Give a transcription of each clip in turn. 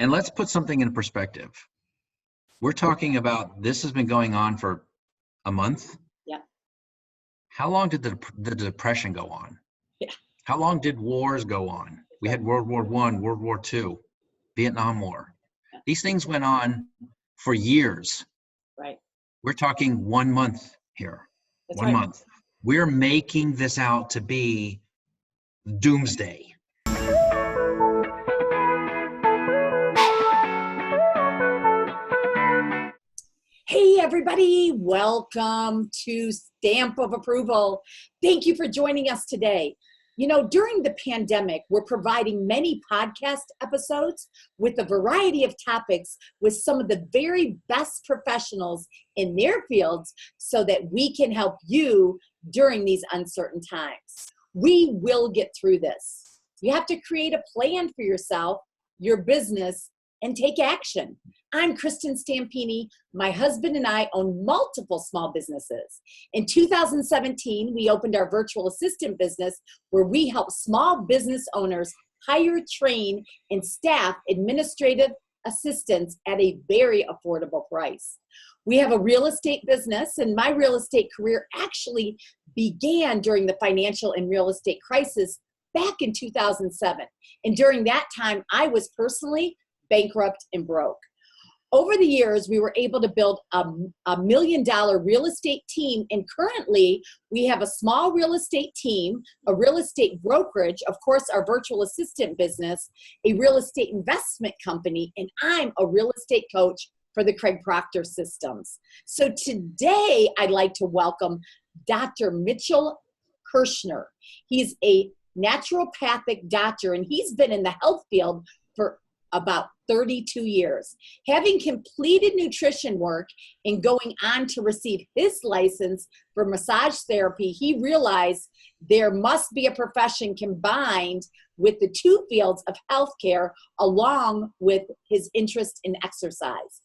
And let's put something in perspective. We're talking about this has been going on for a month. Yeah. How long did the Depression go on? Yeah. How long did wars go on? We had World War I, World War II, Vietnam War. Yeah. These things went on for years. Right. We're talking 1 month here. That's 1 right. month. We're making this out to be doomsday. Hey, everybody. Welcome to Stamp of Approval. Thank you for joining us today. You know, during the pandemic, we're providing many podcast episodes with a variety of topics with some of the very best professionals in their fields so that we can help you during these uncertain times. We will get through this. You have to create a plan for yourself, your business, and take action. I'm Kristin Stampini. My husband and I own multiple small businesses. In 2017, we opened our virtual assistant business where we help small business owners hire, train, and staff administrative assistants at a very affordable price. We have a real estate business, and my real estate career actually began during the financial and real estate crisis back in 2007. And during that time, I was personally bankrupt and broke. Over the years, we were able to build a $1 million real estate team, and currently we have a small real estate team, a real estate brokerage, of course, our virtual assistant business, a real estate investment company, and I'm a real estate coach for the Craig Proctor Systems. So today, I'd like to welcome Dr. Mitchell Kershner. He's a naturopathic doctor, and he's been in the health field for about 32 years. Having completed nutrition work and going on to receive his license for massage therapy, he realized there must be a profession combined with the two fields of healthcare along with his interest in exercise.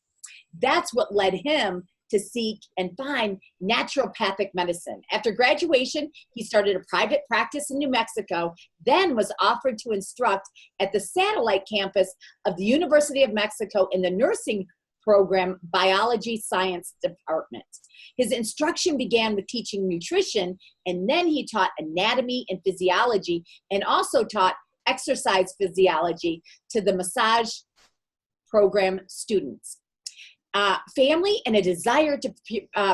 That's what led him to seek and find naturopathic medicine. After graduation, he started a private practice in New Mexico, then was offered to instruct at the satellite campus of the University of Mexico in the nursing program biology science department. His instruction began with teaching nutrition, and then he taught anatomy and physiology and also taught exercise physiology to the massage program students. Family and a desire to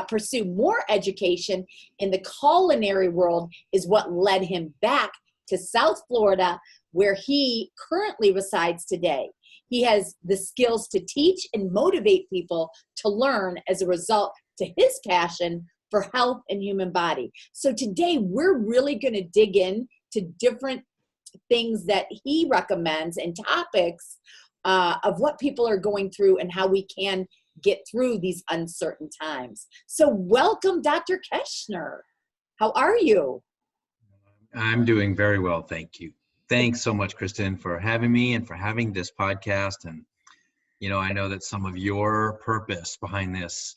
pursue more education in the culinary world is what led him back to South Florida, where he currently resides today. He has the skills to teach and motivate people to learn as a result to his passion for health and human body. So today we're really going to dig in to different things that he recommends and topics of what people are going through and how we can get through these uncertain times. So welcome, Dr. Kershner. How are you? I'm doing very well, thank you. Thanks so much, Kristin, for having me and for having this podcast. And, you know, I know that some of your purpose behind this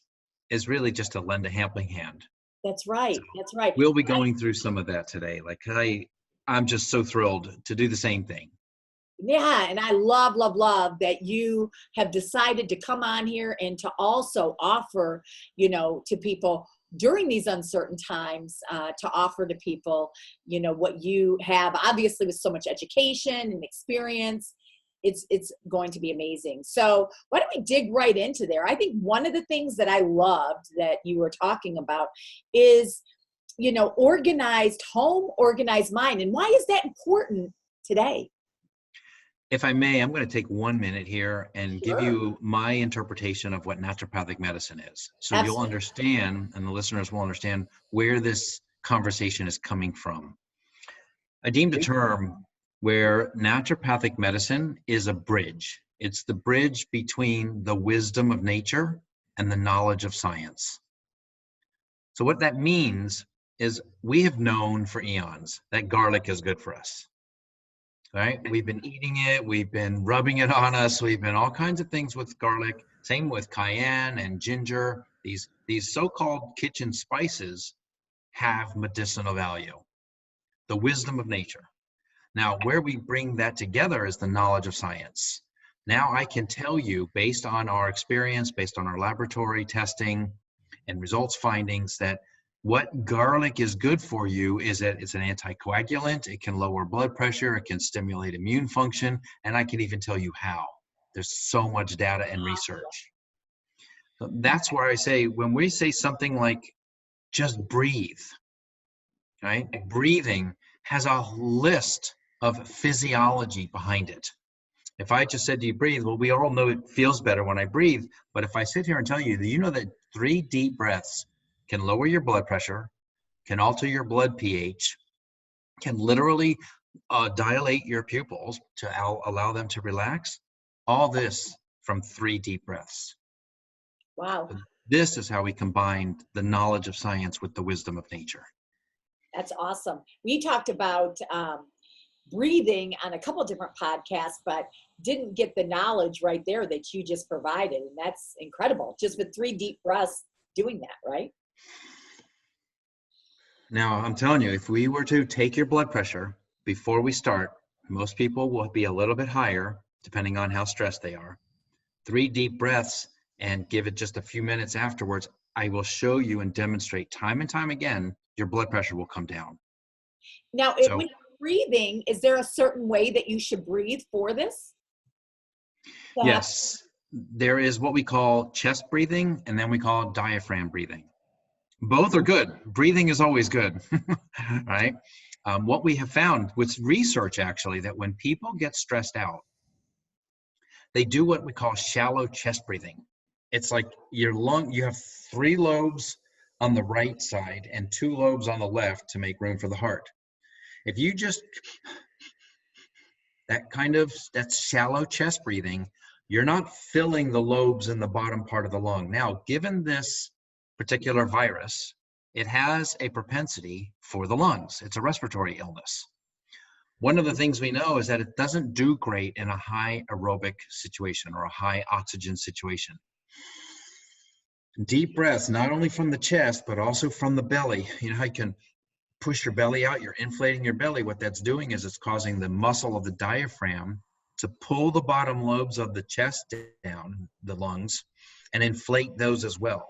is really just to lend a helping hand. That's right. That's right. We'll be going through some of that today. Like I'm just so thrilled to do the same thing. Yeah, and I love that you have decided to come on here and to also offer, you know, to people during these uncertain times, to offer to people, you know, what you have, obviously with so much education and experience. It's going to be amazing. So why don't we dig right into there? I think one of the things that I loved that you were talking about is, you know, organized home, organized mind. And why is that important today? If I may, I'm going to take 1 minute here and Sure. give you my interpretation of what naturopathic medicine is. So Absolutely. You'll understand, and the listeners will understand, where this conversation is coming from. I deemed a term where naturopathic medicine is a bridge. It's the bridge between the wisdom of nature and the knowledge of science. So what that means is we have known for eons that garlic is good for us. Right? We've been eating it, we've been rubbing it on us, we've been all kinds of things with garlic, same with cayenne and ginger. These so-called kitchen spices have medicinal value, the wisdom of nature. Now, where we bring that together is the knowledge of science. Now I can tell you, based on our experience, based on our laboratory testing and results findings, that what garlic is good for you is that it's an anticoagulant, it can lower blood pressure, it can stimulate immune function, and I can even tell you how. There's so much data and research. So that's where I say, when we say something like just breathe, right? Breathing has a list of physiology behind it. If I just said, do you breathe? Well, we all know it feels better when I breathe. But if I sit here and tell you that you know that 3 deep breaths can lower your blood pressure, can alter your blood pH, can literally dilate your pupils to allow them to relax, all this from 3 deep breaths. Wow. This is how we combine the knowledge of science with the wisdom of nature. That's awesome. We talked about breathing on a couple different podcasts, but didn't get the knowledge right there that you just provided. And that's incredible. Just with 3 deep breaths doing that, right? Now, I'm telling you, if we were to take your blood pressure before we start, most people will be a little bit higher, depending on how stressed they are. 3 deep breaths and give it just a few minutes afterwards. I will show you and demonstrate time and time again, your blood pressure will come down. Now, with breathing, is there a certain way that you should breathe for this? Yes, there is what we call chest breathing, and then we call diaphragm breathing. Both are good. Breathing is always good, right? What we have found with research, actually, that when people get stressed out, they do what we call shallow chest breathing. It's like your lung, you have 3 lobes on the right side and 2 lobes on the left to make room for the heart. If you just, that's shallow chest breathing, you're not filling the lobes in the bottom part of the lung. Now, given this particular virus, it has a propensity for the lungs. It's a respiratory illness. One of the things we know is that it doesn't do great in a high aerobic situation or a high oxygen situation. Deep breaths, not only from the chest, but also from the belly. You know how you can push your belly out, you're inflating your belly. What that's doing is it's causing the muscle of the diaphragm to pull the bottom lobes of the chest down, the lungs, and inflate those as well.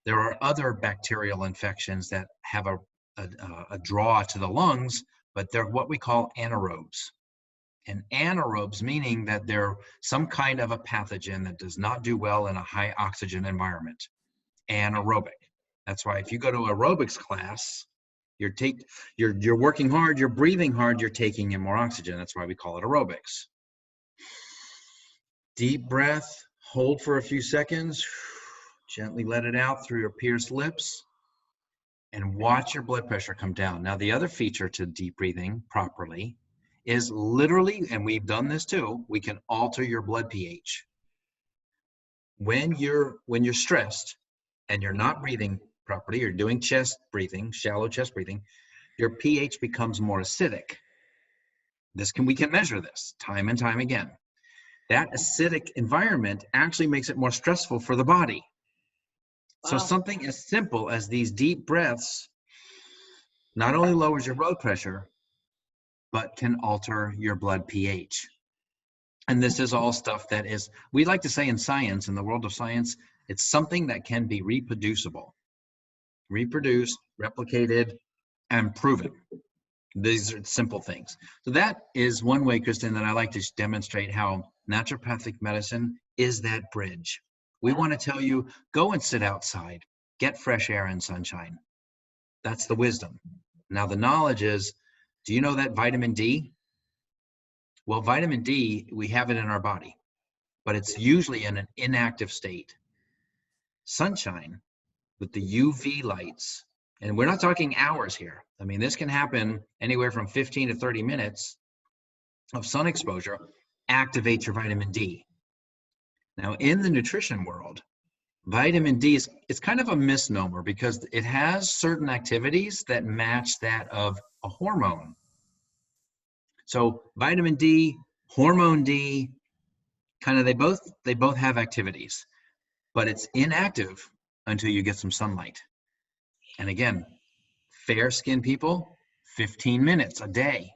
There are other bacterial infections that have a draw to the lungs, but they're what we call anaerobes. And anaerobes meaning that they're some kind of a pathogen that does not do well in a high oxygen environment. Anaerobic. That's why if you go to aerobics class, you're working hard, you're breathing hard, you're taking in more oxygen. That's why we call it aerobics. Deep breath, hold for a few seconds, gently let it out through your pierced lips, and watch your blood pressure come down. Now, the other feature to deep breathing properly is literally, and we've done this too, we can alter your blood pH. When you're stressed and you're not breathing properly, you're doing chest breathing, shallow chest breathing, your pH becomes more acidic. We can measure this time and time again. That acidic environment actually makes it more stressful for the body. So something as simple as these deep breaths not only lowers your blood pressure, but can alter your blood pH. And this is all stuff that is, we like to say in science, in the world of science, it's something that can be reproducible. Reproduced, replicated, and proven. These are simple things. So that is one way, Kristin, that I like to demonstrate how naturopathic medicine is that bridge. We want to tell you, go and sit outside, get fresh air and sunshine. That's the wisdom. Now the knowledge is, do you know that vitamin D? Well, vitamin D, we have it in our body, but it's usually in an inactive state. Sunshine with the UV lights, and we're not talking hours here. I mean, this can happen anywhere from 15 to 30 minutes of sun exposure, activates your vitamin D. Now, in the nutrition world, vitamin D it's kind of a misnomer because it has certain activities that match that of a hormone. So vitamin D, hormone D, kind of they both have activities, but it's inactive until you get some sunlight. And again, fair-skinned people, 15 minutes a day.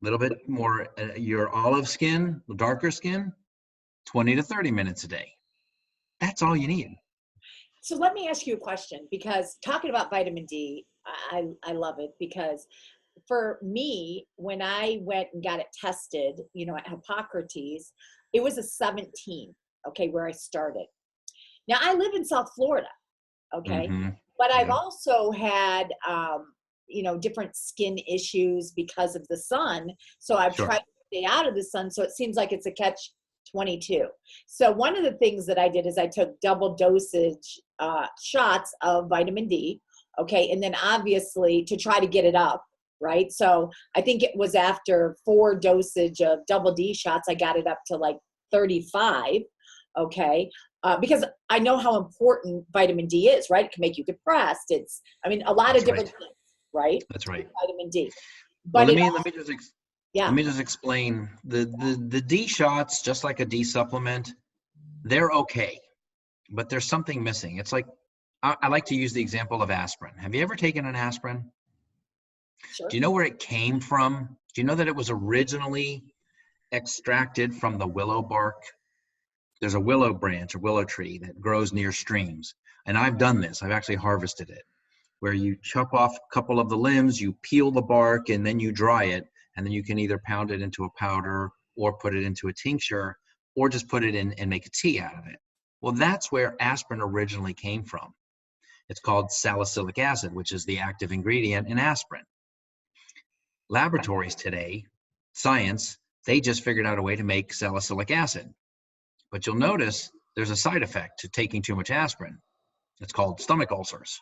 little bit more, your olive skin, darker skin, 20 to 30 minutes a day. That's all you need. So let me ask you a question, because talking about vitamin D, I love it, because for me, when I went and got it tested, at Hippocrates, it was a 17, okay, where I started. Now I live in South Florida, okay, Mm-hmm. but I've Yeah. also had, different skin issues because of the sun. So I've Sure. tried to stay out of the sun. So it seems like it's a catch 22. So one of the things that I did is I took double dosage shots of vitamin D. Okay. And then obviously to try to get it up. Right. So I think it was after 4 dosage of double D shots, I got it up to like 35. Okay. Because I know how important vitamin D is, right? It can make you depressed. A lot of That's different right. things, right? That's right. Vitamin D. Well, But it, let yeah. me just explain the D shots, just like a D supplement, they're okay, but there's something missing. It's like, I like to use the example of aspirin. Have you ever taken an aspirin? Sure. Do you know where it came from? Do you know that it was originally extracted from the willow bark? There's a willow branch, a willow tree that grows near streams. And I've done this. I've actually harvested it, where you chop off a couple of the limbs, you peel the bark, and then you dry it. And then you can either pound it into a powder or put it into a tincture or just put it in and make a tea out of it. Well, that's where aspirin originally came from. It's called salicylic acid, which is the active ingredient in aspirin. Laboratories today, science, they just figured out a way to make salicylic acid. But you'll notice there's a side effect to taking too much aspirin. It's called stomach ulcers.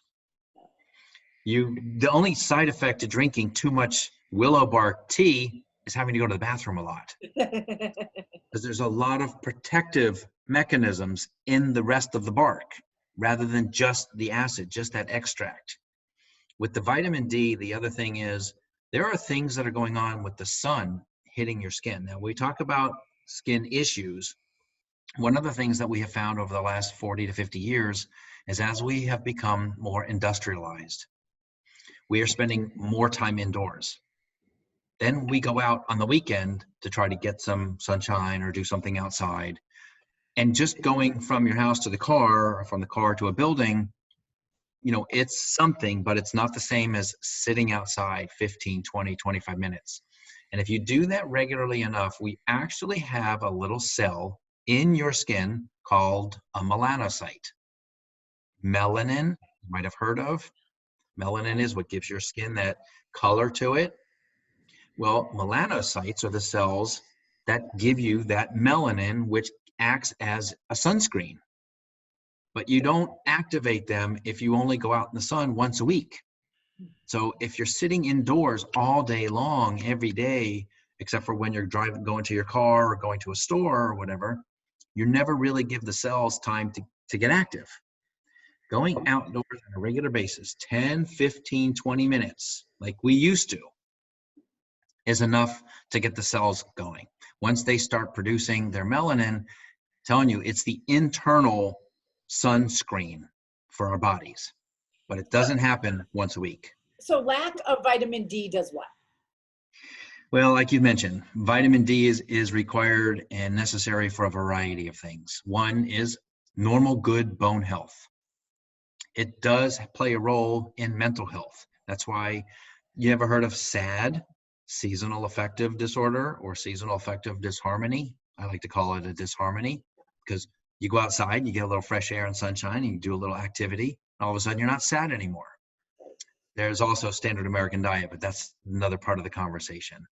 The only side effect to drinking too much willow bark tea is having to go to the bathroom a lot. Because there's a lot of protective mechanisms in the rest of the bark, rather than just the acid, just that extract. With the vitamin D, the other thing is there are things that are going on with the sun hitting your skin. Now, we talk about skin issues. One of the things that we have found over the last 40 to 50 years is as we have become more industrialized, we are spending more time indoors. Then we go out on the weekend to try to get some sunshine or do something outside. And just going from your house to the car, or from the car to a building, it's something, but it's not the same as sitting outside 15, 20, 25 minutes. And if you do that regularly enough, we actually have a little cell in your skin called a melanocyte. Melanin, you might have heard of. Melanin is what gives your skin that color to it. Well, melanocytes are the cells that give you that melanin, which acts as a sunscreen. But you don't activate them if you only go out in the sun once a week. So if you're sitting indoors all day long, every day, except for when you're going to your car or going to a store or whatever, you never really give the cells time to get active. Going outdoors on a regular basis, 10, 15, 20 minutes, like we used to, is enough to get the cells going. Once they start producing their melanin, telling you it's the internal sunscreen for our bodies, but it doesn't happen once a week. So lack of vitamin D does what? Well, like you mentioned, vitamin D is required and necessary for a variety of things. One is normal good bone health. It does play a role in mental health. That's why you ever heard of SAD, seasonal affective disorder, or seasonal affective disharmony? I like to call it a disharmony, because you go outside, you get a little fresh air and sunshine, and you do a little activity, and all of a sudden you're not sad anymore. There's also standard American diet, but that's another part of the conversation.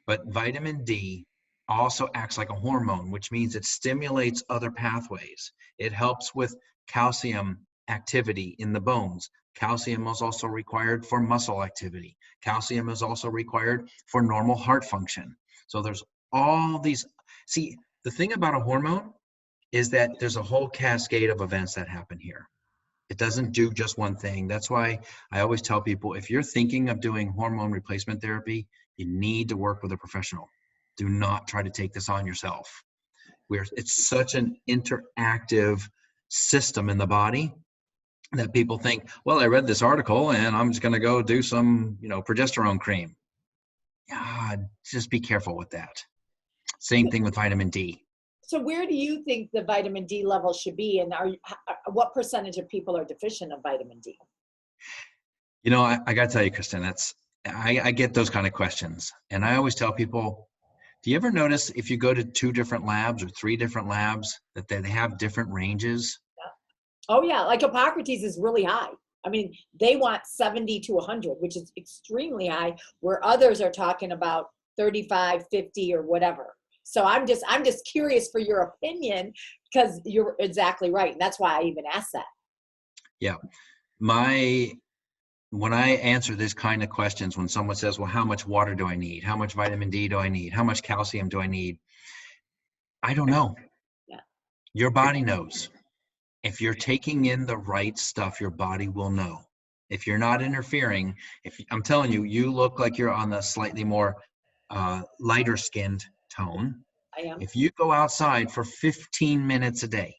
But vitamin D also acts like a hormone, which means it stimulates other pathways. It helps with calcium activity in the bones. Calcium is also required for muscle activity. Calcium is also required for normal heart function. So there's all these. See, the thing about a hormone is that there's a whole cascade of events that happen here. It doesn't do just one thing. That's why I always tell people, if you're thinking of doing hormone replacement therapy, you need to work with a professional. Do not try to take this on yourself. It's such an interactive system in the body that people think, well, I read this article and I'm just going to go do some, progesterone cream. Yeah, just be careful with that. Same thing with vitamin D. So where do you think the vitamin D level should be? And what percentage of people are deficient of vitamin D? You know, I got to tell you, Kristin, I get those kind of questions. And I always tell people, do you ever notice if you go to 2 different labs or 3 different labs that they have different ranges? Yeah. Oh yeah, like Hippocrates is really high. I mean, they want 70 to 100, which is extremely high, where others are talking about 35, 50 or whatever. So I'm just curious for your opinion, because you're exactly right. And that's why I even asked that. Yeah. When I answer this kind of questions, when someone says, well, how much water do I need? How much vitamin D do I need? How much calcium do I need? I don't know. Yeah. Your body knows. If you're taking in the right stuff, your body will know. If you're not interfering, I'm telling you, you look like you're on the slightly more lighter skinned tone. I am. If you go outside for 15 minutes a day,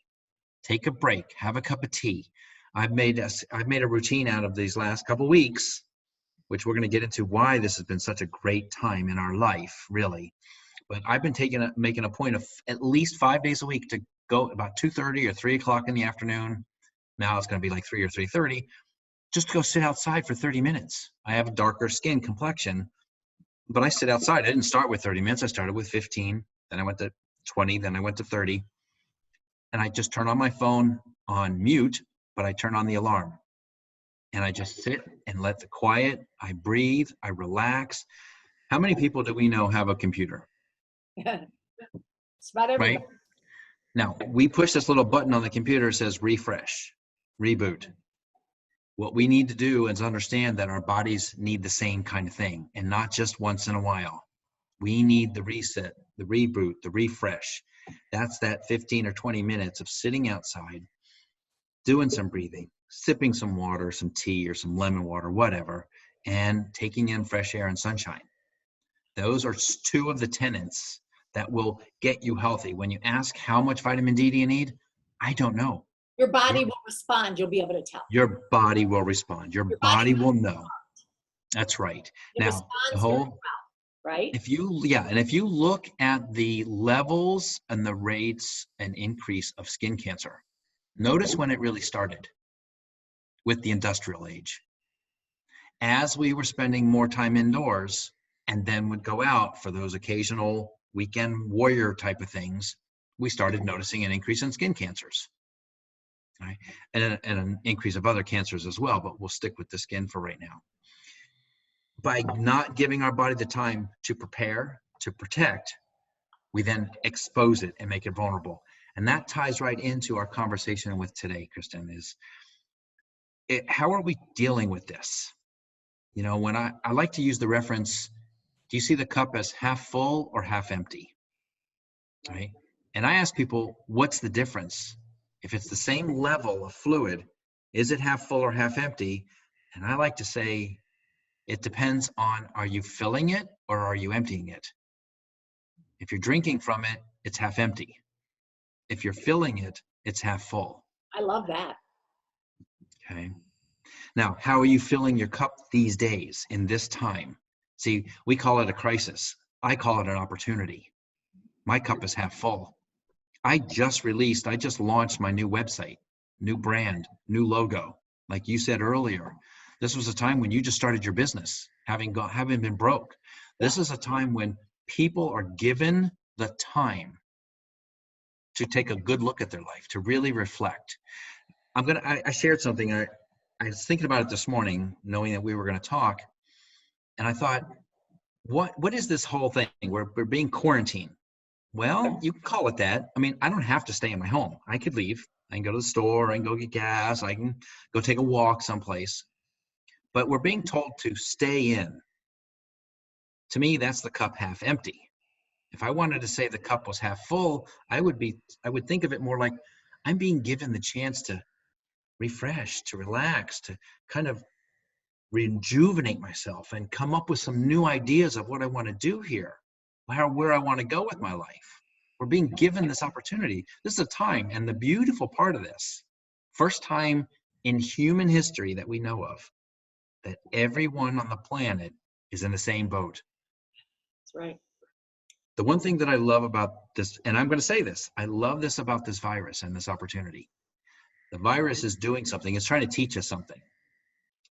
take a break, have a cup of tea. I've made a routine out of these last couple weeks, which we're going to get into why this has been such a great time in our life, really. But I've been making a point of at least 5 days a week to go about 2:30 or 3 o'clock in the afternoon. Now it's going to be like 3 or 3:30. Just to go sit outside for 30 minutes. I have a darker skin complexion, but I sit outside. I didn't start with 30 minutes. I started with 15. Then I went to 20. Then I went to 30. And I just turn on my phone on mute, but I turn on the alarm. And I just sit and let the quiet. I breathe. I relax. How many people do we know have a computer? It's about everybody. Right? Now, we push this little button on the computer that says refresh, reboot. What we need to do is understand that our bodies need the same kind of thing, and not just once in a while. We need the reset, the reboot, the refresh. That's that 15 or 20 minutes of sitting outside, doing some breathing, sipping some water, some tea or some lemon water, whatever, and taking in fresh air and sunshine. Those are 2 of the tenets that will get you healthy. When you ask how much vitamin D do you need, I don't know. Your body will respond. You'll be able to tell. Your body will respond. Your body will know. That's right. It Now, the very whole, well, right? if you look at the levels and the rates and increase of skin cancer, notice when it really started with the industrial age. As we were spending more time indoors and then would go out for those occasional weekend warrior type of things, we started noticing an increase in skin cancers. Right? And an increase of other cancers as well, but we'll stick with the skin for right now. By not giving our body the time to prepare, to protect, we then expose it and make it vulnerable. And that ties right into our conversation with today, Kristin, how are we dealing with this? You know, when I like to use the reference, do you see the cup as half full or half empty? Right? And I ask people, what's the difference? If it's the same level of fluid, is it half full or half empty? And I like to say, it depends on, are you filling it or are you emptying it? If you're drinking from it, it's half empty. If you're filling it, it's half full. I love that. Okay. Now, how are you filling your cup these days in this time? See, we call it a crisis. I call it an opportunity. My cup is half full. I just launched my new website, new brand, new logo. Like you said earlier, this was a time when you just started your business, having been broke. This is a time when people are given the time to take a good look at their life, to really reflect. I shared something. I was thinking about it this morning, knowing that we were going to talk, and I thought, what is this whole thing? We're being quarantined. Well, you can call it that. I mean, I don't have to stay in my home. I could leave. I can go to the store. I can go get gas. I can go take a walk someplace. But we're being told to stay in. To me, that's the cup half empty. If I wanted to say the cup was half full, I would think of it more like I'm being given the chance to refresh, to relax, to kind of rejuvenate myself and come up with some new ideas of what I want to do here, where I want to go with my life. We're being given this opportunity. This is a time, and the beautiful part of this, first time in human history that we know of, that everyone on the planet is in the same boat. right. The one thing that I love about this, and I'm going to say this, I love this about this virus and this opportunity. The virus is doing something. It's trying to teach us something.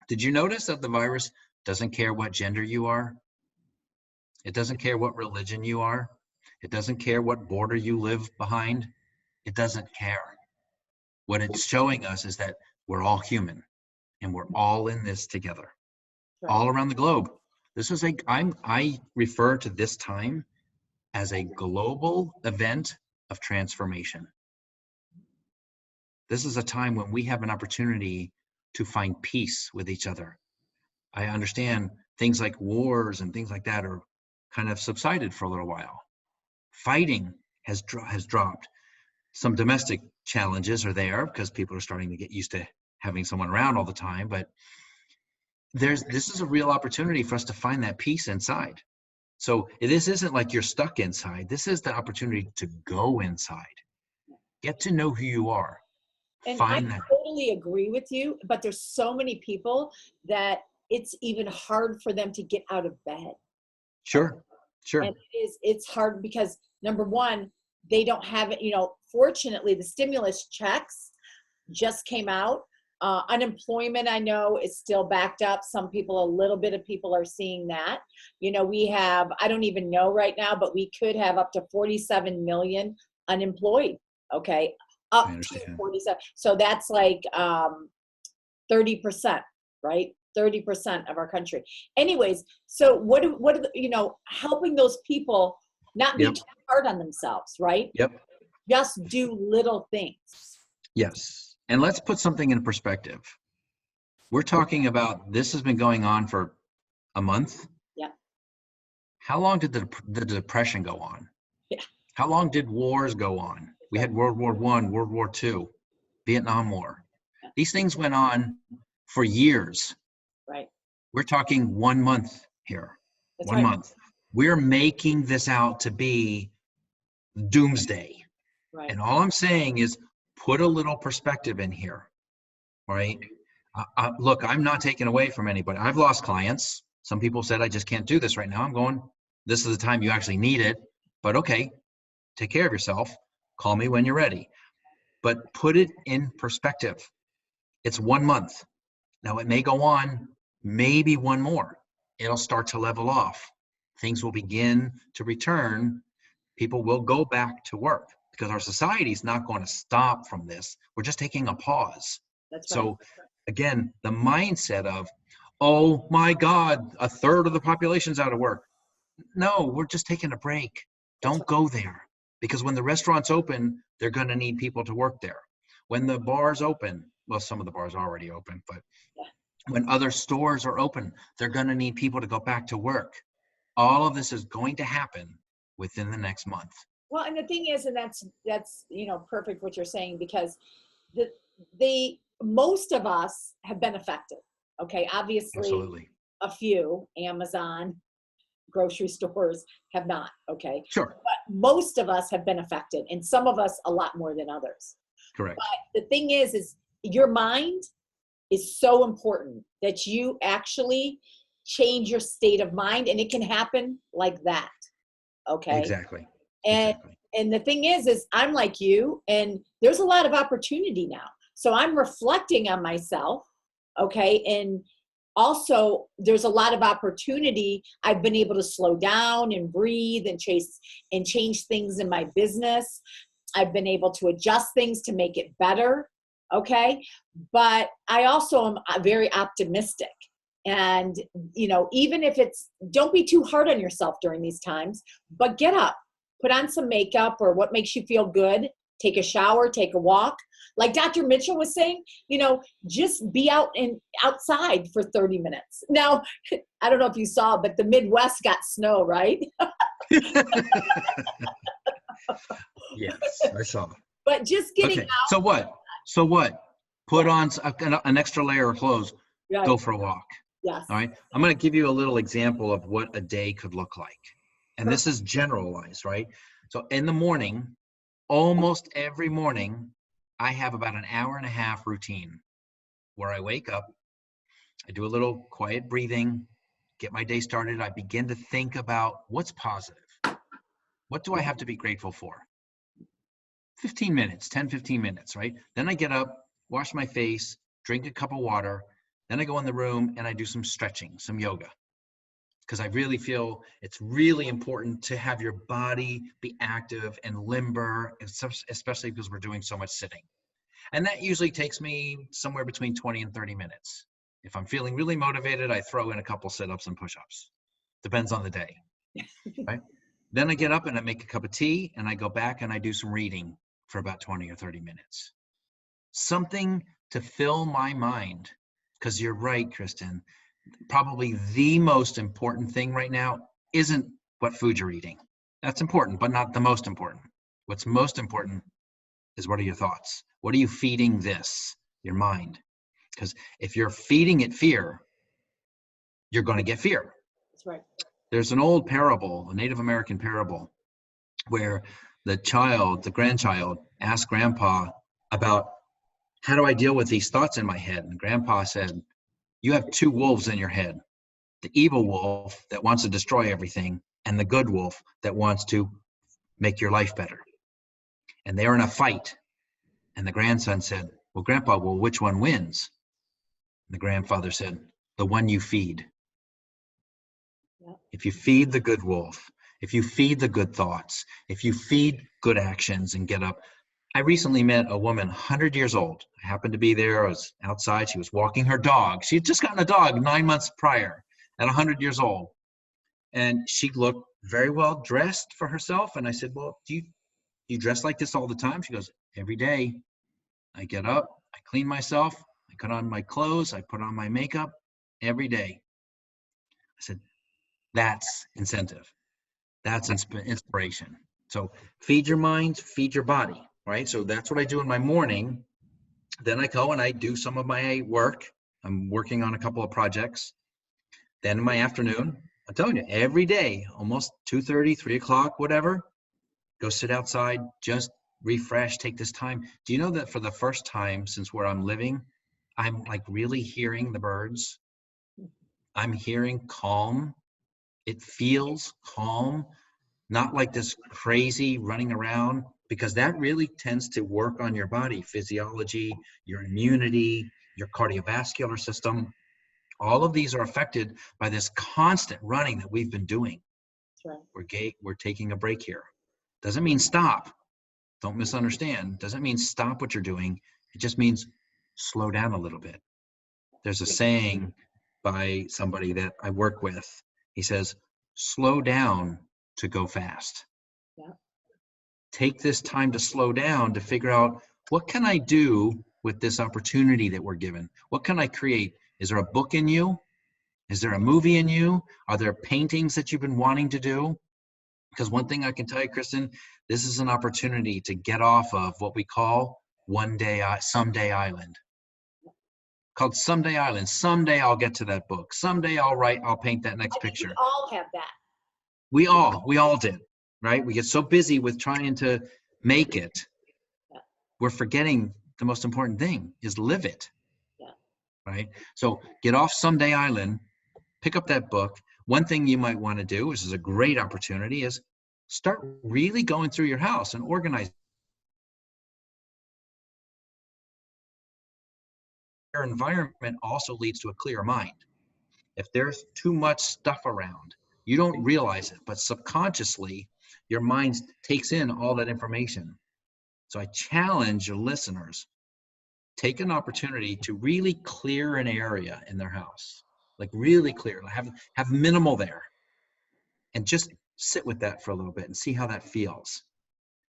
Did you notice that the virus doesn't care what gender you are? It doesn't care what religion you are. It doesn't care what border you live behind. It doesn't care. What it's showing us is that we're all human and we're all in this together, Right. all around the globe. This is I refer to this time as a global event of transformation. This is a time when we have an opportunity to find peace with each other. I understand things like wars and things like that are kind of subsided for a little while. Fighting has dropped. Some domestic challenges are there because people are starting to get used to having someone around all the time, but this is a real opportunity for us to find that peace inside. So this isn't like you're stuck inside. This is the opportunity to go inside. Get to know who you are. And Find I that. totally agree with you, but there's so many people that it's even hard for them to get out of bed. Sure. And it's hard because, number one, they don't have it, fortunately the stimulus checks just came out. Unemployment, I know, is still backed up. A little bit of people are seeing that. We have, I don't even know right now, but we could have up to 47 million unemployed. Okay. Up to 47. So that's like 30%, right? 30% of our country. Anyways, so what helping those people not be too hard on themselves, right? Yep. Just do little things. Yes. And let's put something in perspective. We're talking about this has been going on for a month. Yeah. How long did the Depression go on? Yeah. How long did wars go on? We had World War I, World War II, Vietnam War. These things went on for years. Right. We're talking 1 month here. That's 1 right. month. We're making this out to be doomsday. Right. And all I'm saying is put a little perspective in here, right? Look, I'm not taking away from anybody. I've lost clients. Some people said, I just can't do this right now. I'm going, this is the time you actually need it. But okay, take care of yourself. Call me when you're ready. But put it in perspective. It's 1 month. Now it may go on, maybe one more. It'll start to level off. Things will begin to return. People will go back to work because our society is not going to stop from this. We're just taking a pause. That's right. So again, the mindset of, oh my God, a third of the population's out of work. No, we're just taking a break. Don't go there. Because when the restaurants open, they're going to need people to work there. When the bars open, well, some of the bars are already open, but when other stores are open, they're going to need people to go back to work. All of this is going to happen within the next month. Well, and the thing is, and that's perfect what you're saying, because most of us have been affected. Okay, obviously, absolutely. A few, Amazon, grocery stores have not. Okay, sure. But most of us have been affected, and some of us a lot more than others. Correct. But the thing is your mind is so important that you actually change your state of mind, and it can happen like that. Okay. Exactly. And the thing is I'm like you, and there's a lot of opportunity now. So I'm reflecting on myself. Okay. And also there's a lot of opportunity. I've been able to slow down and breathe and change things in my business. I've been able to adjust things to make it better. Okay. But I also am very optimistic. And, even if don't be too hard on yourself during these times, but get up, put on some makeup or what makes you feel good, take a shower, take a walk. Like Dr. Mitchell was saying, just be outside for 30 minutes. Now, I don't know if you saw, but the Midwest got snow, right? Yes, I saw. But just getting out. So what? Put on an extra layer of clothes. Right. Go for a walk. Yes. All right. I'm going to give you a little example of what a day could look like. And this is generalized, right? So in the morning, almost every morning, I have about an hour and a half routine where I wake up, I do a little quiet breathing, get my day started, I begin to think about what's positive. What do I have to be grateful for? 15 minutes, 10, 15 minutes, right? Then I get up, wash my face, drink a cup of water. Then I go in the room and I do some stretching, some yoga. Because I really feel it's really important to have your body be active and limber, especially because we're doing so much sitting. And that usually takes me somewhere between 20 and 30 minutes. If I'm feeling really motivated, I throw in a couple sit-ups and push-ups. Depends on the day, right? Then I get up and I make a cup of tea and I go back and I do some reading for about 20 or 30 minutes. Something to fill my mind. Because you're right, Kristin, probably the most important thing right now isn't what food you're eating. That's important, but not the most important. What's most important is, what are your thoughts? What are you feeding this, your mind? Because if you're feeding it fear, you're going to get fear. That's right. There's an old parable, a Native American parable, where the grandchild asked grandpa about, how do I deal with these thoughts in my head? And grandpa said, you have two wolves in your head, the evil wolf that wants to destroy everything and the good wolf that wants to make your life better. And they're in a fight. And the grandson said, well, Grandpa, which one wins? And the grandfather said, the one you feed. Yeah. If you feed the good wolf, if you feed the good thoughts, if you feed good actions and get up. I recently met a woman, 100 years old. I happened to be there. I was outside. She was walking her dog. She had just gotten a dog 9 months prior at 100 years old. And she looked very well dressed for herself. And I said, well, do you dress like this all the time? She goes, every day. I get up, I clean myself, I put on my clothes, I put on my makeup every day. I said, that's incentive. That's inspiration. So feed your mind, feed your body, right? So that's what I do in my morning. Then I go and I do some of my work. I'm working on a couple of projects. Then in my afternoon, I'm telling you, every day, almost 2:30, 3 o'clock, whatever, go sit outside, just refresh, take this time. Do you know that for the first time since where I'm living, I'm like really hearing the birds? I'm hearing calm. It feels calm, not like this crazy running around, because that really tends to work on your body, physiology, your immunity, your cardiovascular system. All of these are affected by this constant running that we've been doing. That's right. We're taking a break here. Doesn't mean stop. Don't misunderstand. Doesn't mean stop what you're doing. It just means slow down a little bit. There's a saying by somebody that I work with. He says, slow down to go fast. Yeah. Take this time to slow down to figure out, what can I do with this opportunity that we're given? What can I create? Is there a book in you? Is there a movie in you? Are there paintings that you've been wanting to do? Because one thing I can tell you, Kristin, this is an opportunity to get off of what we call someday island. Called Someday Island. Someday I'll get to that book. Someday I'll paint that next picture. We all have that. We all did, right? We get so busy with trying to make it. Yeah. We're forgetting the most important thing is live it. Yeah. Right? So get off Someday Island, pick up that book. One thing you might want to do, which is a great opportunity, is start really going through your house and organizing. Your environment also leads to a clear mind. If there's too much stuff around, you don't realize it, but subconsciously, your mind takes in all that information. So I challenge your listeners, take an opportunity to really clear an area in their house, like really clear, have minimal there. And just sit with that for a little bit and see how that feels.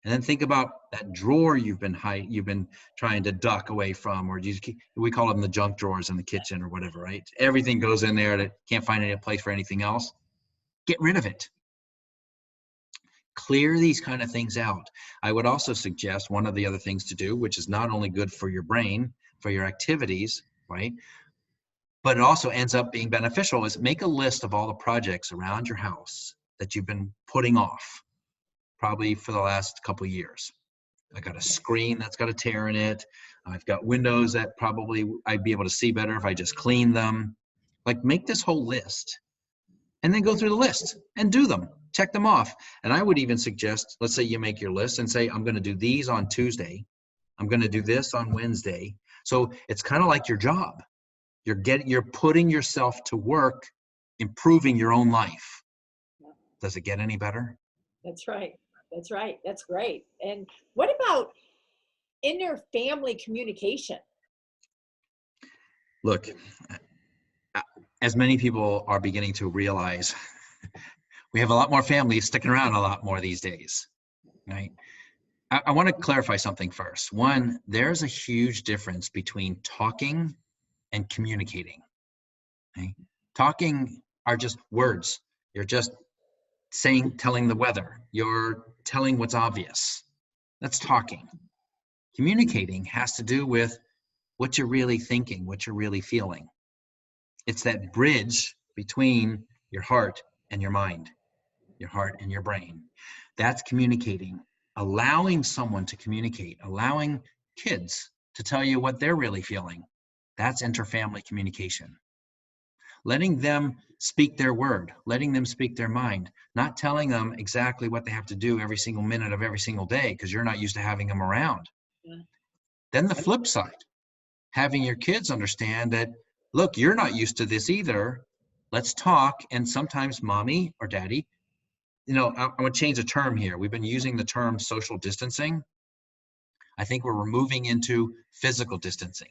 And then think about that drawer you've been trying to duck away from, or we call them the junk drawers in the kitchen or whatever, right? Everything goes in there that can't find any place for anything else. Get rid of it. Clear these kind of things out. I would also suggest one of the other things to do, which is not only good for your brain, for your activities, right? But it also ends up being beneficial, is make a list of all the projects around your house that you've been putting off, probably for the last couple of years. I got a screen that's got a tear in it. I've got windows that probably I'd be able to see better if I just cleaned them. Like, make this whole list and then go through the list and do them, check them off. And I would even suggest, let's say you make your list and say, I'm going to do these on Tuesday. I'm going to do this on Wednesday. So it's kind of like your job. You're putting yourself to work, improving your own life. Does it get any better? That's right. That's right. That's great. And what about inter-family communication? Look, as many people are beginning to realize, we have a lot more families sticking around a lot more these days, right? I want to clarify something first. One, there's a huge difference between talking and communicating. Okay? Talking are just words. You're just telling the weather. You're telling what's obvious. That's talking. Communicating has to do with what you're really thinking, what you're really feeling. It's that bridge between your heart and your mind, your heart and your brain. That's communicating, allowing someone to communicate, allowing kids to tell you what they're really feeling. That's interfamily communication. Letting them speak their word, letting them speak their mind, not telling them exactly what they have to do every single minute of every single day because you're not used to having them around. Yeah. Then the flip side, having your kids understand that, look, you're not used to this either. Let's talk. And sometimes mommy or daddy, I'm going to change a term here. We've been using the term social distancing. I think we're moving into physical distancing.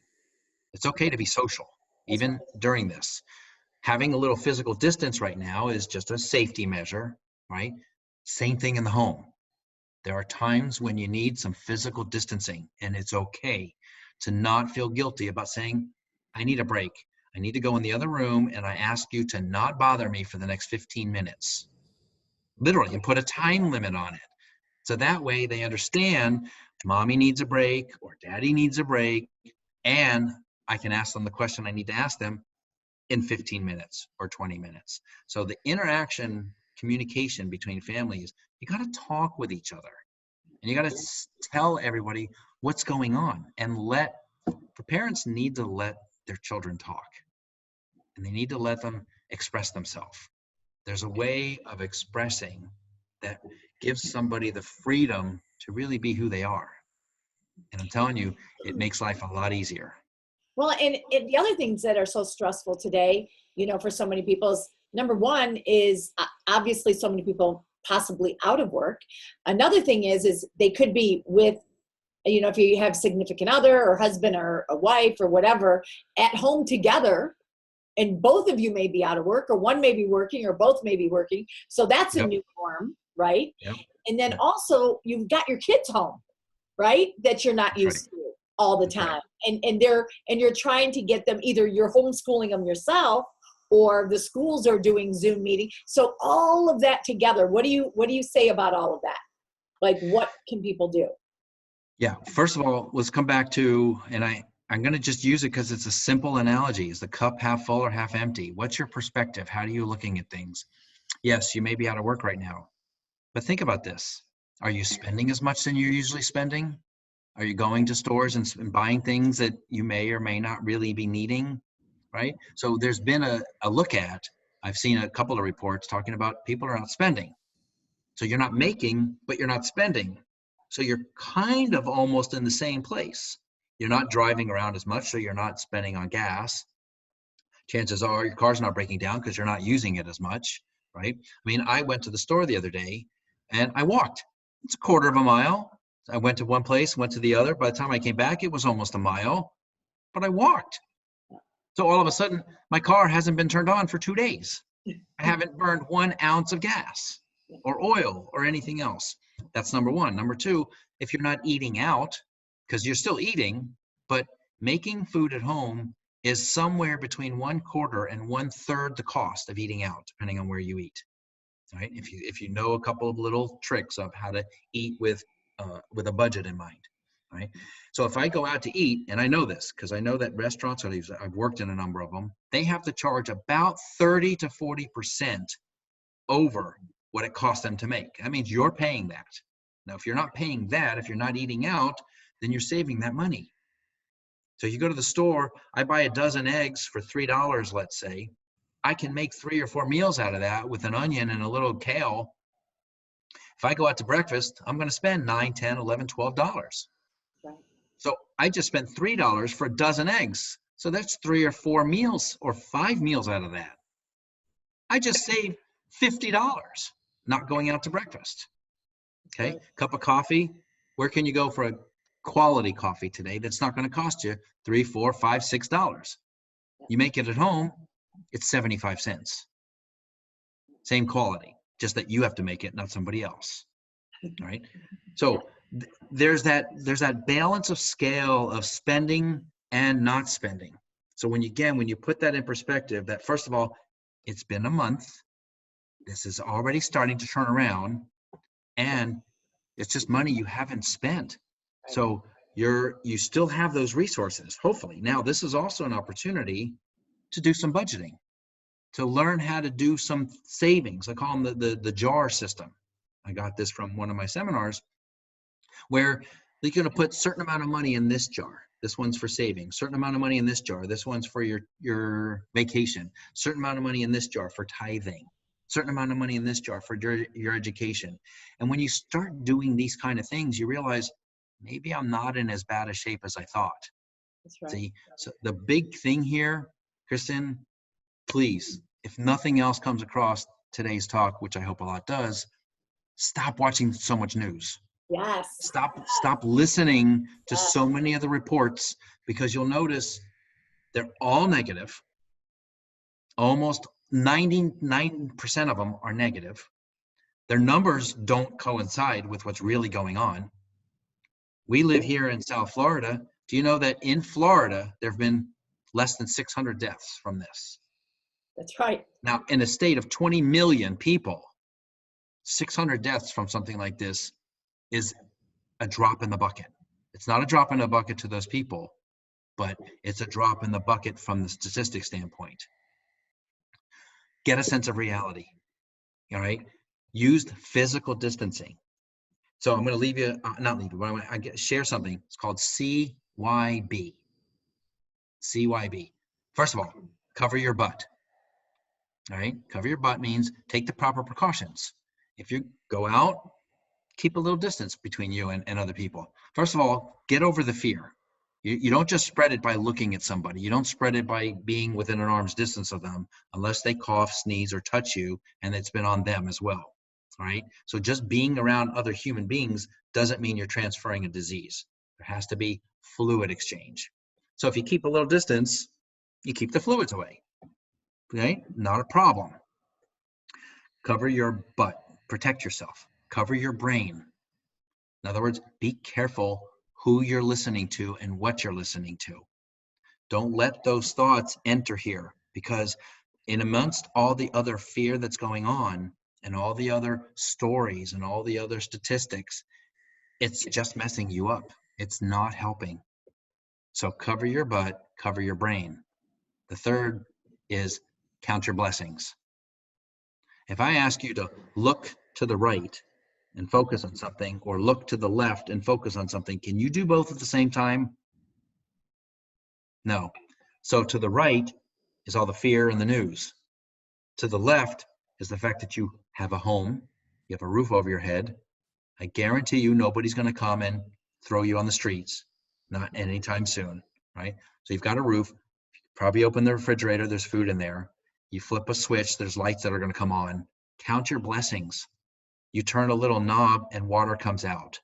It's okay to be social, even during this. Having a little physical distance right now is just a safety measure, right? Same thing in the home. There are times when you need some physical distancing, and it's okay to not feel guilty about saying, I need a break. I need to go in the other room, and I ask you to not bother me for the next 15 minutes. Literally, and put a time limit on it. So that way they understand mommy needs a break or daddy needs a break, and I can ask them the question I need to ask them in 15 minutes or 20 minutes. So the interaction, communication between families, you got to talk with each other. And you got to tell everybody what's going on, and the parents need to let their children talk, and they need to let them express themselves. There's a way of expressing that gives somebody the freedom to really be who they are. And I'm telling you, it makes life a lot easier. Well, and the other things that are so stressful today, for so many people is, number one is obviously so many people possibly out of work. Another thing is they could be with, if you have significant other or husband or a wife or whatever at home together, and both of you may be out of work, or one may be working, or both may be working. So that's a new norm, right? Yep. And then also you've got your kids home, right? That you're not used to all the time. Right. And you're trying to get them, either you're homeschooling them yourself or the schools are doing Zoom meeting. So all of that together, what do you say about all of that? Like, what can people do? Yeah, first of all, let's come back to, and I'm going to just use it because it's a simple analogy. Is the cup half full or half empty? What's your perspective? How are you looking at things? Yes, you may be out of work right now, but think about this. Are you spending as much than you're usually spending? Are you going to stores and buying things that you may or may not really be needing, right? So there's been a look at, I've seen a couple of reports talking about people are not spending. So you're not making, but you're not spending. So you're kind of almost in the same place. You're not driving around as much, so you're not spending on gas. Chances are your car's not breaking down because you're not using it as much, right? I mean, I went to the store the other day and I walked. It's a quarter of a mile. I went to one place, went to the other. By the time I came back, it was almost a mile, but I walked. So all of a sudden, my car hasn't been turned on for 2 days. I haven't burned 1 ounce of gas or oil or anything else. That's number one. Number two, if you're not eating out, because you're still eating, but making food at home is somewhere between 1/4 and 1/3 the cost of eating out, depending on where you eat. Right? If you know a couple of little tricks of how to eat with a budget in mind, right? So if I go out to eat, and I know this because I know that restaurants, I've worked in a number of them, they have to charge about 30 to 40% over what it costs them to make. That means you're paying that. Now, if you're not paying that, if you're not eating out, then you're saving that money. So you go to the store, I buy a dozen eggs for $3, let's say. I can make 3 or 4 meals out of that with an onion and a little kale. If I go out to breakfast, I'm going to spend $9, $10, $11, $12. Right. So I just spent $3 for a dozen eggs. So that's 3 or 4 meals or 5 meals out of that. I just saved $50 not going out to breakfast. Okay, Right. cup of coffee. Where can you go for a quality coffee today that's not going to cost you $3, $4, $5, $6? You make it at home, it's 75 cents. Same quality, just that you have to make it, not somebody else. All right. So there's that balance of scale of spending and not spending. So when you put that in perspective, that first of all, it's been a month. This is already starting to turn around, and it's just money you haven't spent. So you still have those resources, hopefully. Now, this is also an opportunity to do some budgeting, to learn how to do some savings. I call them the jar system. I got this from one of my seminars, where you're going to put certain amount of money in this jar. This one's for savings. Certain amount of money in this jar. This one's for your vacation. Certain amount of money in this jar for tithing. Certain amount of money in this jar for your education. And when you start doing these kind of things, you realize maybe I'm not in as bad a shape as I thought. That's right. See, so the big thing here, Kristin, please, if nothing else comes across today's talk, which I hope a lot does, stop watching so much news. Yes. Stop listening to so many of the reports, because you'll notice they're all negative. Almost 99% of them are negative. Their numbers don't coincide with what's really going on. We live here in South Florida. Do you know that in Florida, there have been less than 600 deaths from this? That's right. Now, in a state of 20 million people, 600 deaths from something like this is a drop in the bucket. It's not a drop in the bucket to those people, but it's a drop in the bucket from the statistic standpoint. Get a sense of reality, all right? Use physical distancing. So I'm going to leave you, not leave you, but I'm going to share something. It's called CYB. CYB. First of all, cover your butt. All right? Cover your butt means take the proper precautions. If you go out, keep a little distance between you and other people. First of all, get over the fear. You don't just spread it by looking at somebody. You don't spread it by being within an arm's distance of them, unless they cough, sneeze, or touch you, and it's been on them as well. All right? So just being around other human beings doesn't mean you're transferring a disease. There has to be fluid exchange. So if you keep a little distance, you keep the fluids away. Okay? Not a problem. Cover your butt. Protect yourself. Cover your brain. In other words, be careful who you're listening to and what you're listening to. Don't let those thoughts enter here, because in amongst all the other fear that's going on and all the other stories and all the other statistics, it's just messing you up. It's not helping. So cover your butt, cover your brain. The third is count your blessings. If I ask you to look to the right and focus on something, or look to the left and focus on something, can you do both at the same time? No. So to the right is all the fear and the news. To the left is the fact that you have a home, you have a roof over your head. I guarantee you nobody's going to come and throw you on the streets, not anytime soon, right? So you've got a roof, probably open the refrigerator, there's food in there. You flip a switch, there's lights that are going to come on. Count your blessings. You turn a little knob and water comes out.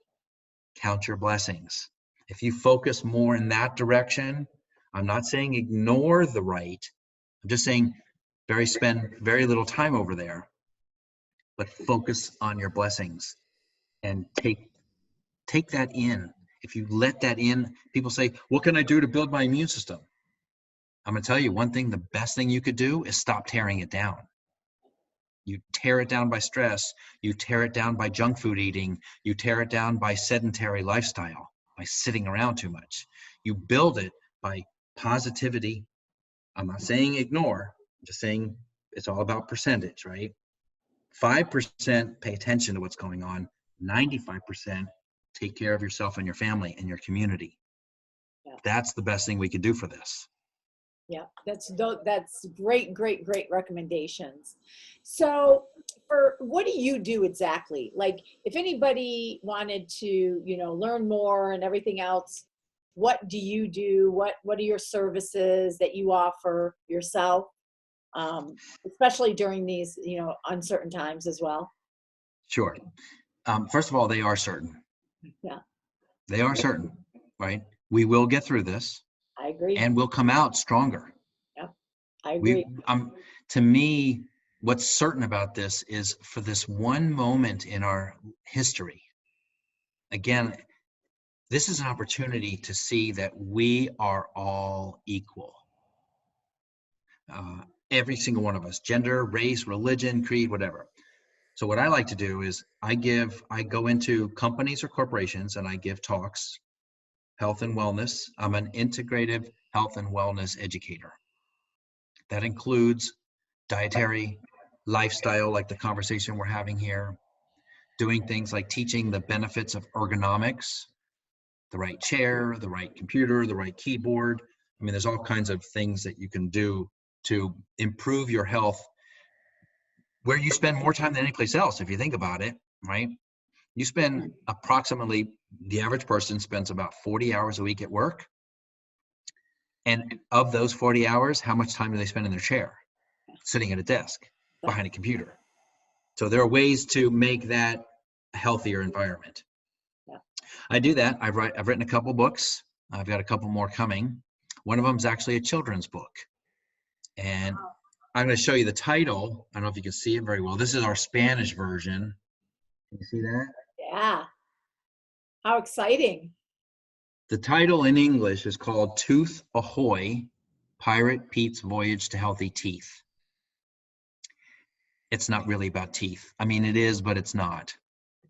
Count your blessings. If you focus more in that direction, I'm not saying ignore the right. I'm just saying spend very little time over there, but focus on your blessings and take that in. If you let that in, people say, what can I do to build my immune system? I'm going to tell you one thing, the best thing you could do is stop tearing it down. You tear it down by stress. You tear it down by junk food eating. You tear it down by sedentary lifestyle, by sitting around too much. You build it by positivity. I'm not saying ignore. I'm just saying it's all about percentage, right? 5% pay attention to what's going on. 95% take care of yourself and your family and your community. Yeah. That's the best thing we could do for this. Yeah, that's great, great, great recommendations. So, for what do you do exactly? Like, if anybody wanted to, learn more and everything else, what do you do? What are your services that you offer yourself, especially during these, uncertain times as well? Sure. First of all, they are certain. Yeah, They are certain, right? We will get through this I agree. and we'll come out stronger. Yeah, I We, agree. to me, what's certain about this is for this one moment in our history, again, this is an opportunity to see that we are all equal. Every single one of us, gender, race, religion, creed, whatever. So what I like to do is I go into companies or corporations and I give talks, health and wellness. I'm an integrative health and wellness educator. That includes dietary, lifestyle, like the conversation we're having here, doing things like teaching the benefits of ergonomics, the right chair, the right computer, the right keyboard. I mean, there's all kinds of things that you can do to improve your health where you spend more time than any place else, if you think about it, right? You spend approximately, the average person spends about 40 hours a week at work. And of those 40 hours, how much time do they spend in their chair, sitting at a desk, behind a computer? So there are ways to make that a healthier environment. Yeah. I do that. I've written a couple books. I've got a couple more coming. One of them is actually a children's book. And I'm going to show you the title. I don't know if you can see it very well. This is our Spanish version. Can you see that? Yeah. How exciting. The title in English is called Tooth Ahoy, Pirate Pete's Voyage to Healthy Teeth. It's not really about teeth. I mean, it is, but it's not.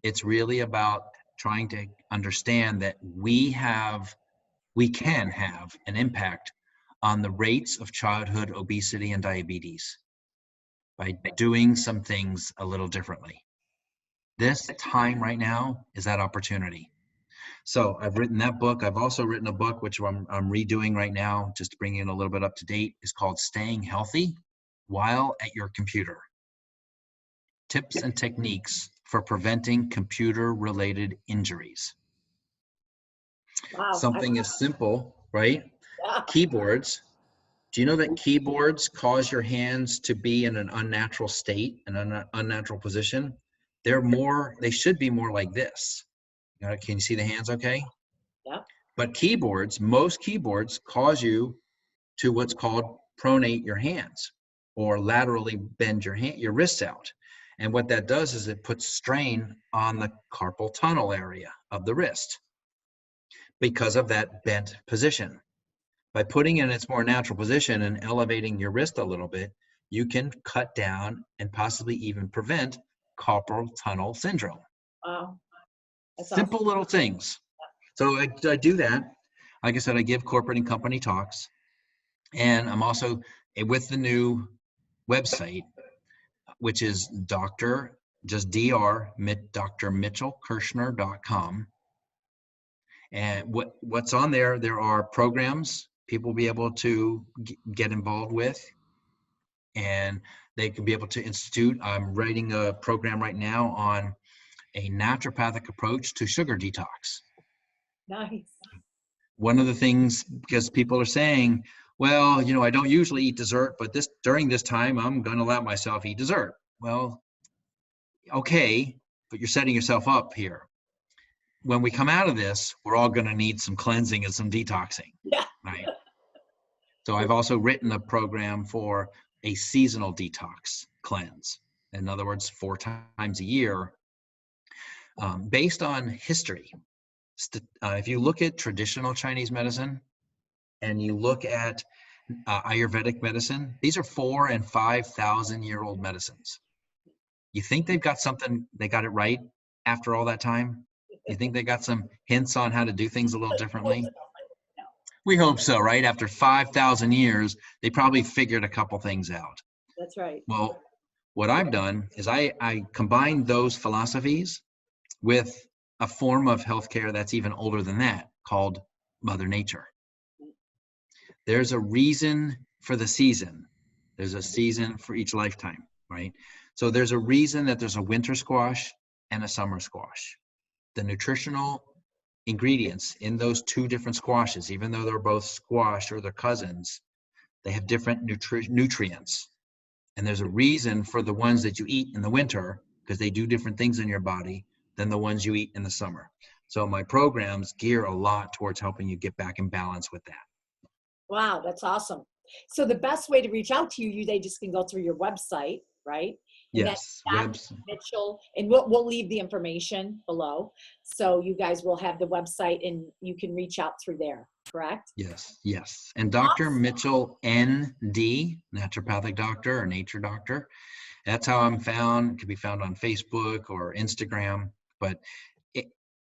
It's really about trying to understand that we can have an impact on the rates of childhood obesity and diabetes by doing some things a little differently. This time right now is that opportunity. So I've written that book. I've also written a book, which I'm redoing right now, just to bring it a little bit up to date. It's called Staying Healthy While at Your Computer. Tips and techniques for preventing computer-related injuries. Wow. Something as simple, right? Yeah. Keyboards. Do you know that keyboards cause your hands to be in an unnatural state, an unnatural position? They should be more like this. Can you see the hands okay? Yeah. But most keyboards cause you to what's called pronate your hands or laterally bend your wrists out. And what that does is it puts strain on the carpal tunnel area of the wrist because of that bent position. By putting it in its more natural position and elevating your wrist a little bit, you can cut down and possibly even prevent carpal tunnel syndrome. Wow. That's Simple awesome. little things. So I do that. Like I said, I give corporate and company talks. And I'm also with the new website, which is drmitchellkershner.com. And what's on there, there are programs people will be able to get involved with, and they can be able to institute. I'm writing a program right now on a naturopathic approach to sugar detox. Nice. One of the things, because people are saying, well, I don't usually eat dessert, but during this time, I'm going to let myself eat dessert. Well, okay, but you're setting yourself up here. When we come out of this, we're all going to need some cleansing and some detoxing. Yeah. Right. So I've also written a program for a seasonal detox cleanse. In other words, 4 times a year, based on history. If you look at traditional Chinese medicine and you look at Ayurvedic medicine, these are 4,000 and 5,000 year old medicines. You think they got it right after all that time? You think they got some hints on how to do things a little differently? We hope so, right? After 5,000 years, they probably figured a couple things out. That's right. Well, what I've done is I combined those philosophies with a form of healthcare that's even older than that, called Mother Nature. There's a reason for the season. There's a season for each lifetime, right? So there's a reason that there's a winter squash and a summer squash. The nutritional ingredients in those two different squashes, even though they're both squash or they're cousins, they have different nutrients. And there's a reason for the ones that you eat in the winter, because they do different things in your body than the ones you eat in the summer. So my programs gear a lot towards helping you get back in balance with that. Wow, that's awesome. So the best way to reach out to you, they just can go through your website, right? And Yes, that's Mitchell, and we'll leave the information below. So you guys will have the website and you can reach out through there, correct? Yes, yes. And Dr. Mitchell, ND, naturopathic doctor or nature doctor. That's how I'm found. It can be found on Facebook or Instagram. But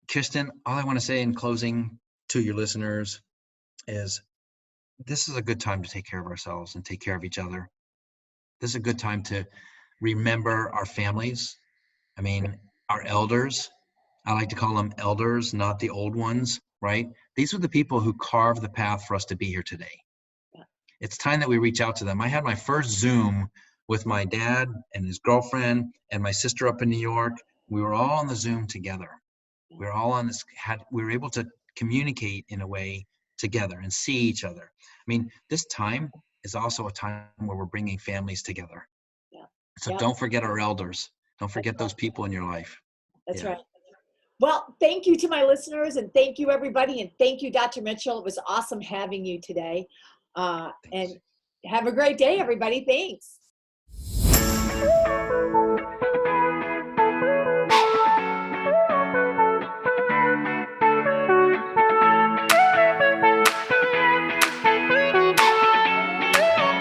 Kristin, all I want to say in closing to your listeners is this is a good time to take care of ourselves and take care of each other. This is a good time to remember our families. I mean, our elders. I like to call them elders, not the old ones, right? These are the people who carved the path for us to be here today. It's time that we reach out to them. I had my first Zoom with my dad and his girlfriend and my sister up in New York. We were all on the Zoom together. We were all on this, we were able to communicate in a way together and see each other. I mean, this time is also a time where we're bringing families together. So don't forget our elders. Don't forget those people in your life. That's right. Well, thank you to my listeners, and thank you, everybody, and thank you, Dr. Mitchell. It was awesome having you today. And have a great day, everybody. Thanks.